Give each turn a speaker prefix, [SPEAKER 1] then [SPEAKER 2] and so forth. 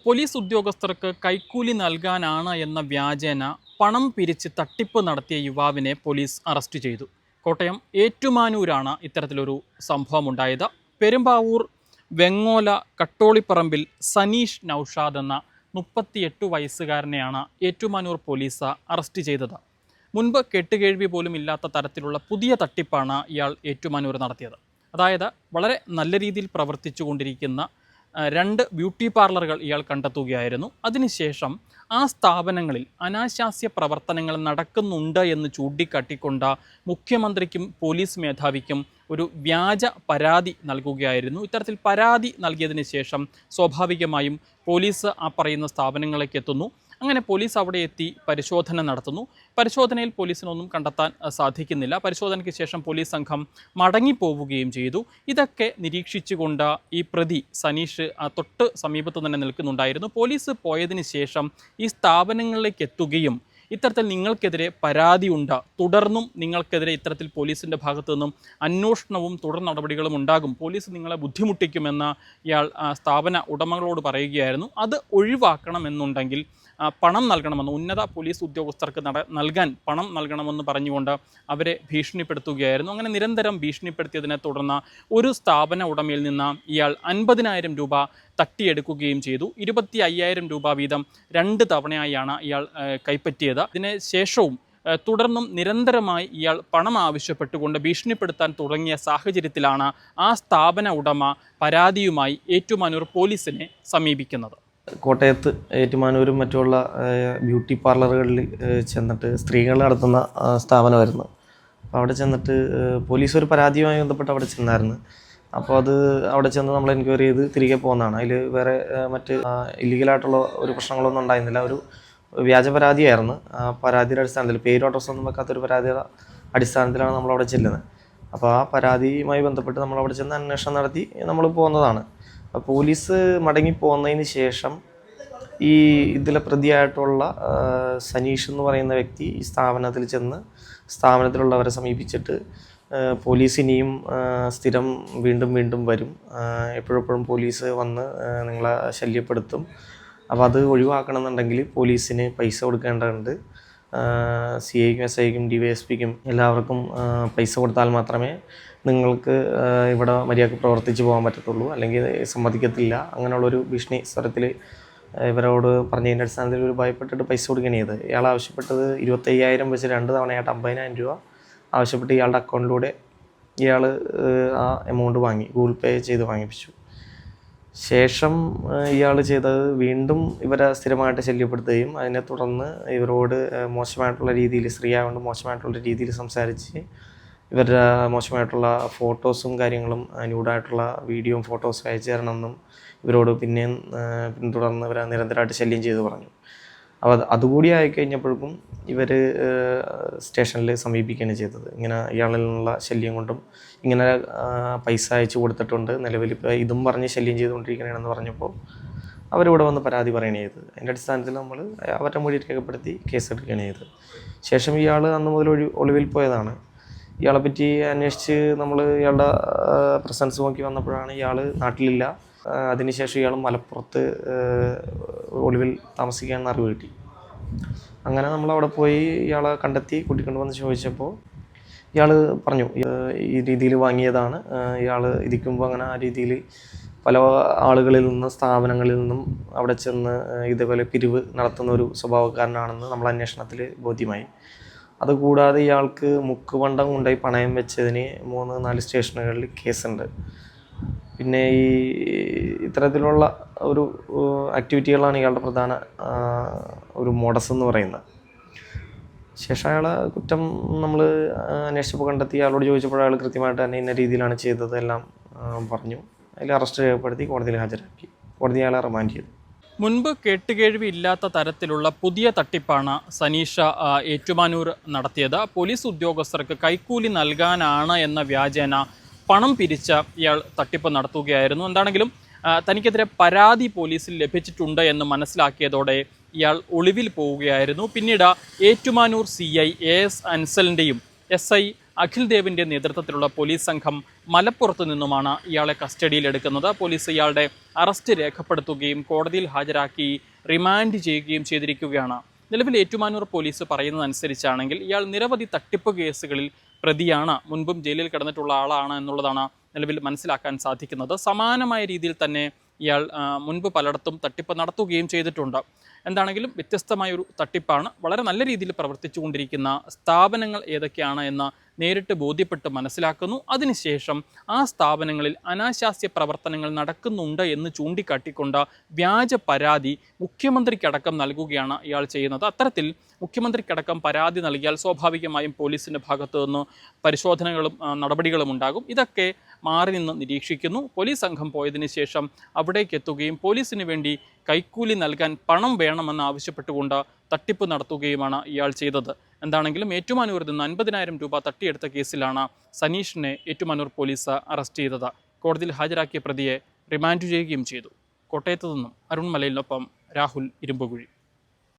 [SPEAKER 1] Police ഉദ്യോഗസ്ഥർക്ക് കൈക്കൂലി നൽകാനാണ് എന്ന വ്യാജേന പണം പിരിച്ച് തട്ടിപ്പ് നടത്തിയ യുവാവിനെ പോലീസ് അറസ്റ്റ് ചെയ്തു. കോട്ടയം ഏറ്റുമാനൂരാണ് ഇത്തരത്തിലൊരു സംഭവം ഉണ്ടായത്. പെരുമ്പാവൂർ വെങ്ങോല കട്ടോളിപ്പറമ്പിൽ സനീഷ് നൌഷാദ് എന്ന 38 വയസ്സുകാരനെയാണ് ഏറ്റുമാനൂർ പോലീസ് അറസ്റ്റ് ചെയ്തത്. മുൻപ് കെട്ടുകേഴ്വി പോലും ഇല്ലാത്ത തരത്തിലുള്ള പുതിയ തട്ടിപ്പാണ് ഇയാൾ ഏറ്റുമാനൂർ നടത്തിയത്. അതായത് വളരെ നല്ല രീതിയിൽ പ്രവർത്തിച്ചു കൊണ്ടിരിക്കുന്ന 2 ബ്യൂട്ടി പാർലറുകൾ ഇയാൾ കണ്ടെത്തുകയായിരുന്നു. അതിനുശേഷം ആ സ്ഥാപനങ്ങളിൽ അനാശാസ്യ പ്രവർത്തനങ്ങൾ നടക്കുന്നുണ്ട് എന്ന് ചൂണ്ടിക്കാട്ടിക്കൊണ്ട് മുഖ്യമന്ത്രിക്കും പോലീസ് മേധാവിക്കും ഒരു വ്യാജ പരാതി നൽകുകയായിരുന്നു. ഇത്തരത്തിൽ പരാതി നൽകിയതിന് ശേഷം സ്വാഭാവികമായും പോലീസ് ആ പറയുന്ന സ്ഥാപനങ്ങളിലേക്ക് എത്തുന്നു. അങ്ങനെ പോലീസ് അവിടെ എത്തി പരിശോധന നടത്തുന്നു. പരിശോധനയിൽ പോലീസിനൊന്നും കണ്ടെത്താൻ സാധിക്കുന്നില്ല. പരിശോധനയ്ക്ക് ശേഷം പോലീസ് സംഘം മടങ്ങിപ്പോവുകയും ചെയ്തു. ഇതൊക്കെ നിരീക്ഷിച്ചുകൊണ്ട് ഈ പ്രതി സനീഷ് തൊട്ട് സമീപത്ത് തന്നെ നിൽക്കുന്നുണ്ടായിരുന്നു. പോലീസ് പോയതിന് ശേഷം ഈ സ്ഥാപനങ്ങളിലേക്ക് എത്തുകയും ഇത്തരത്തിൽ നിങ്ങൾക്കെതിരെ പരാതിയുണ്ട്, തുടർന്നും നിങ്ങൾക്കെതിരെ ഇത്തരത്തിൽ പോലീസിൻ്റെ ഭാഗത്തു നിന്നും അന്വേഷണവും തുടർ നടപടികളും ഉണ്ടാകും, പോലീസ് നിങ്ങളെ ബുദ്ധിമുട്ടിക്കുമെന്ന് ഇയാൾ സ്ഥാപന ഉടമകളോട് പറയുകയായിരുന്നു. അത് ഒഴിവാക്കണമെന്നുണ്ടെങ്കിൽ പണം നൽകണമെന്ന്, ഉന്നത പോലീസ് ഉദ്യോഗസ്ഥർക്ക് നൽകാൻ പണം നൽകണമെന്ന് പറഞ്ഞുകൊണ്ട് അവരെ ഭീഷണിപ്പെടുത്തുകയായിരുന്നു. അങ്ങനെ നിരന്തരം ഭീഷണിപ്പെടുത്തിയതിനെ തുടർന്ന് ഒരു സ്ഥാപന ഉടമയിൽ നിന്ന് ഇയാൾ 50,000 രൂപ തട്ടിയെടുക്കുകയും ചെയ്തു. 25,000 രൂപ വീതം 2 തവണയായാണ് ഇയാൾ കൈപ്പറ്റിയത്. ഇതിന് ശേഷവും തുടർന്നും നിരന്തരമായി ഇയാൾ പണം ആവശ്യപ്പെട്ടുകൊണ്ട് ഭീഷണിപ്പെടുത്താൻ തുടങ്ങിയ സാഹചര്യത്തിലാണ് ആ സ്ഥാപന ഉടമ പരാതിയുമായി ഏറ്റുമാനൂർ പോലീസിനെ സമീപിക്കുന്നത്.
[SPEAKER 2] കോട്ടയത്ത് ഏറ്റുമാനൂരും മറ്റുള്ള ബ്യൂട്ടി പാർലറുകളിൽ ചെന്നിട്ട് സ്ത്രീകൾ നടത്തുന്ന സ്ഥാപനമായിരുന്നു. അപ്പോൾ അവിടെ ചെന്നിട്ട് പോലീസ് ഒരു പരാതിയുമായി ബന്ധപ്പെട്ട് അവിടെ ചെന്നായിരുന്നു. അപ്പോൾ അത് അവിടെ ചെന്ന് നമ്മൾ എൻക്വയറി ചെയ്ത് തിരികെ പോകുന്നതാണ്. അതിൽ വേറെ മറ്റ് ഇല്ലീഗലായിട്ടുള്ള ഒരു പ്രശ്നങ്ങളൊന്നും ഉണ്ടായിരുന്നില്ല. ഒരു വ്യാജ പരാതിയായിരുന്നു. ആ പരാതിയുടെ അടിസ്ഥാനത്തിൽ പേരും അഡ്രസ്സൊന്നും വെക്കാത്തൊരു പരാതിയുടെ അടിസ്ഥാനത്തിലാണ് നമ്മളവിടെ ചെല്ലുന്നത്. അപ്പോൾ ആ പരാതിയുമായി ബന്ധപ്പെട്ട് നമ്മളവിടെ ചെന്ന് അന്വേഷണം നടത്തി നമ്മൾ പോകുന്നതാണ്. പോലീസ് മടങ്ങിപ്പോകുന്നതിന് ശേഷം ഈ ഇതിലെ പ്രതിയായിട്ടുള്ള സനീഷ് എന്ന് പറയുന്ന വ്യക്തി ഈ സ്ഥാപനത്തിൽ ചെന്ന് സ്ഥാപനത്തിലുള്ളവരെ സമീപിച്ചിട്ട് പോലീസ് ഇനിയും സ്ഥിരം വീണ്ടും വരും, എപ്പോഴെപ്പോഴും പോലീസ് വന്ന് നിങ്ങളെ ശല്യപ്പെടുത്തും, അപ്പോൾ അത് ഒഴിവാക്കണമെന്നുണ്ടെങ്കിൽ പോലീസിന് പൈസ കൊടുക്കേണ്ടതുണ്ട്, CIക്കും SIക്കും DYSPക്കും എല്ലാവർക്കും പൈസ കൊടുത്താൽ മാത്രമേ നിങ്ങൾക്ക് ഇവിടെ മര്യാദക്ക് പ്രവർത്തിച്ച് പോകാൻ പറ്റത്തുള്ളൂ, അല്ലെങ്കിൽ സമ്മതിക്കത്തില്ല, അങ്ങനെയുള്ളൊരു ഭീഷണി സ്വരത്തിൽ ഇവരോട് പറഞ്ഞതിൻ്റെ അടിസ്ഥാനത്തിൽ ഒരു ഭയപ്പെട്ടിട്ട് പൈസ കൊടുക്കുകയാണ് ചെയ്തത്. ഇയാൾ ആവശ്യപ്പെട്ടത് 25,000 വെച്ച് 2 തവണയായിട്ട് 50,000 രൂപ ആവശ്യപ്പെട്ട് ഇയാളുടെ അക്കൗണ്ടിലൂടെ ഇയാൾ ആ എമൗണ്ട് വാങ്ങി ഗൂഗിൾ പേ ചെയ്ത് വാങ്ങിപ്പിച്ചു. ശേഷം ഇയാൾ ചെയ്തത് വീണ്ടും ഇവരെ സ്ഥിരമായിട്ട് ശല്യപ്പെടുത്തുകയും അതിനെ തുടർന്ന് ഇവരോട് മോശമായിട്ടുള്ള രീതിയിൽ, സ്ത്രീ ആയതുകൊണ്ട് മോശമായിട്ടുള്ള രീതിയിൽ സംസാരിച്ച് ഇവരുടെ മോശമായിട്ടുള്ള ഫോട്ടോസും കാര്യങ്ങളും ന്യൂഡായിട്ടുള്ള വീഡിയോയും ഫോട്ടോസും അയച്ചു തരണമെന്നും ഇവരോട് പിന്തുടർന്ന് ഇവരെ നിരന്തരമായിട്ട് ശല്യം ചെയ്ത് പറഞ്ഞു. അപ്പോൾ അതുകൂടി ആയിക്കഴിഞ്ഞപ്പോഴേക്കും ഇവർ സ്റ്റേഷനിൽ സമീപിക്കുകയാണ് ചെയ്തത്. ഇങ്ങനെ ഇയാളിൽ നിന്നുള്ള ശല്യം കൊണ്ടും ഇങ്ങനെ പൈസ അയച്ചു കൊടുത്തിട്ടുണ്ട്, നിലവിൽ ഇപ്പോൾ ഇതും പറഞ്ഞ് ശല്യം ചെയ്തുകൊണ്ടിരിക്കണമെന്ന് പറഞ്ഞപ്പോൾ അവരിവിടെ വന്ന് പരാതി പറയുകയാണ് ചെയ്തത്. അതിൻ്റെ അടിസ്ഥാനത്തിൽ നമ്മൾ അവരുടെ മൊഴി രേഖപ്പെടുത്തി കേസെടുക്കുകയാണ് ചെയ്തത്. ശേഷം ഇയാൾ അന്ന് മുതൽ ഒളിവിൽ പോയതാണ്. ഇയാളെ പറ്റി അന്വേഷിച്ച് നമ്മൾ ഇയാളുടെ പ്രസൻസ് നോക്കി വന്നപ്പോഴാണ് ഇയാൾ നാട്ടിലില്ല. അതിനുശേഷം ഇയാൾ മലപ്പുറത്ത് ഒളിവിൽ താമസിക്കാമെന്ന് അറിവ് കിട്ടി. അങ്ങനെ നമ്മളവിടെ പോയി ഇയാളെ കണ്ടെത്തി കൂട്ടിക്കൊണ്ട് വന്ന് ചോദിച്ചപ്പോൾ ഇയാൾ പറഞ്ഞു ഈ രീതിയിൽ വാങ്ങിയതാണ്. ഇയാൾ ഇരിക്കുമ്പോൾ അങ്ങനെ ആ രീതിയിൽ പല ആളുകളിൽ നിന്നും സ്ഥാപനങ്ങളിൽ നിന്നും അവിടെ ചെന്ന് ഇതേപോലെ പിരിവ് നടത്തുന്ന ഒരു സ്വഭാവക്കാരനാണെന്ന് നമ്മൾ അന്വേഷണത്തിൽ ബോധ്യമായി. അതുകൂടാതെ ഇയാൾക്ക് മുക്കുപണ്ടം കൊണ്ടുപോയി പണയം വെച്ചതിന് 3-4 സ്റ്റേഷനുകളിൽ കേസുണ്ട്. പിന്നെ ഈ ഇത്തരത്തിലുള്ള ഒരു ആക്ടിവിറ്റികളാണ് ഇയാളുടെ പ്രധാന ഒരു മോഡസ് എന്ന് പറയുന്നത്. ശേഷം അയാളെ കുറ്റം നമ്മൾ അന്വേഷിച്ചപ്പോൾ കണ്ടെത്തി. അയാളോട് ചോദിച്ചപ്പോൾ അയാൾ കൃത്യമായിട്ട് തന്നെ ഇന്ന രീതിയിലാണ് ചെയ്തത് എല്ലാം പറഞ്ഞു. അതിൽ അറസ്റ്റ് രേഖപ്പെടുത്തി കോടതിയിൽ ഹാജരാക്കി. കോടതി അയാളെ റിമാൻഡ് ചെയ്തു.
[SPEAKER 1] മുൻപ് കേട്ടുകേഴ്വി ഇല്ലാത്ത തരത്തിലുള്ള പുതിയ തട്ടിപ്പാണ് സനീഷ ഏറ്റുമാനൂർ നടത്തിയത്. പോലീസ് ഉദ്യോഗസ്ഥർക്ക് കൈക്കൂലി നൽകാനാണ് എന്ന വ്യാജേന പണം പിരിച്ച ഇയാൾ തട്ടിപ്പ് നടത്തുകയായിരുന്നു. എന്താണെങ്കിലും തനിക്കെതിരെ പരാതി പോലീസിൽ ലഭിച്ചിട്ടുണ്ട് എന്ന് മനസ്സിലാക്കിയതോടെ ഇയാൾ ഒളിവിൽ പോവുകയായിരുന്നു. പിന്നീട് Ettumanoor CI AS അൻസലിൻ്റെയും SI Akhil ദേവിൻ്റെ നേതൃത്വത്തിലുള്ള പോലീസ് സംഘം മലപ്പുറത്ത് നിന്നുമാണ് ഇയാളെ കസ്റ്റഡിയിലെടുക്കുന്നത്. പോലീസ് ഇയാളുടെ അറസ്റ്റ് രേഖപ്പെടുത്തുകയും കോടതിയിൽ ഹാജരാക്കി റിമാൻഡ് ചെയ്യുകയും ചെയ്തിരിക്കുകയാണ്. നിലവിൽ ഏറ്റുമാനൂർ പോലീസ് പറയുന്നതനുസരിച്ചാണെങ്കിൽ ഇയാൾ നിരവധി തട്ടിപ്പ് കേസുകളിൽ പ്രതിയാണ്, മുൻപും ജയിലിൽ കിടന്നിട്ടുള്ള ആളാണ് എന്നുള്ളതാണ് നിലവിൽ മനസ്സിലാക്കാൻ സാധിക്കുന്നത്. സമാനമായ രീതിയിൽ തന്നെ ഇയാൾ മുൻപ് പലയിടത്തും തട്ടിപ്പ് നടത്തുകയും ചെയ്തിട്ടുണ്ട്. എന്താണെങ്കിലും വ്യത്യസ്തമായൊരു തട്ടിപ്പാണ്. വളരെ നല്ല രീതിയിൽ പ്രവർത്തിച്ചുകൊണ്ടിരിക്കുന്ന സ്ഥാപനങ്ങൾ ഏതൊക്കെയാണ് എന്ന് നേരിട്ട് ബോധ്യപ്പെട്ട് മനസ്സിലാക്കുന്നു. അതിനുശേഷം ആ സ്ഥാപനങ്ങളിൽ അനാശാസ്യ പ്രവർത്തനങ്ങൾ നടക്കുന്നുണ്ട് എന്ന് ചൂണ്ടിക്കാട്ടിക്കൊണ്ട് വ്യാജ പരാതി മുഖ്യമന്ത്രിക്കടക്കം നൽകുകയാണ് ഇയാൾ ചെയ്യുന്നത്. അത്തരത്തിൽ മുഖ്യമന്ത്രിക്കടക്കം പരാതി നൽകിയാൽ സ്വാഭാവികമായും പോലീസിൻ്റെ ഭാഗത്തു നിന്ന് പരിശോധനകളും നടപടികളും ഉണ്ടാകും. ഇതൊക്കെ മാറി നിന്ന് നിരീക്ഷിക്കുന്നു. പോലീസ് സംഘം പോയതിനു ശേഷം അവിടേക്ക് എത്തുകയും പോലീസിന് വേണ്ടി കൈക്കൂലി നൽകാൻ പണം വേണമെന്ന് ആവശ്യപ്പെട്ടുകൊണ്ട് തട്ടിപ്പ് നടത്തുകയുമാണ് ഇയാൾ ചെയ്തത്. എന്താണെങ്കിലും ഏറ്റുമാനൂരിൽ നിന്ന് 50,000 രൂപ തട്ടിയെടുത്ത കേസിലാണ് സനീഷിനെ ഏറ്റുമാനൂർ പോലീസ് അറസ്റ്റ് ചെയ്തത്. കോടതിയിൽ ഹാജരാക്കിയ പ്രതിയെ റിമാൻഡ് ചെയ്യുകയും ചെയ്തു. കോട്ടയത്ത് നിന്നും അരുൺ മലയിലിനൊപ്പം രാഹുൽ ഇരുമ്പുകുഴി.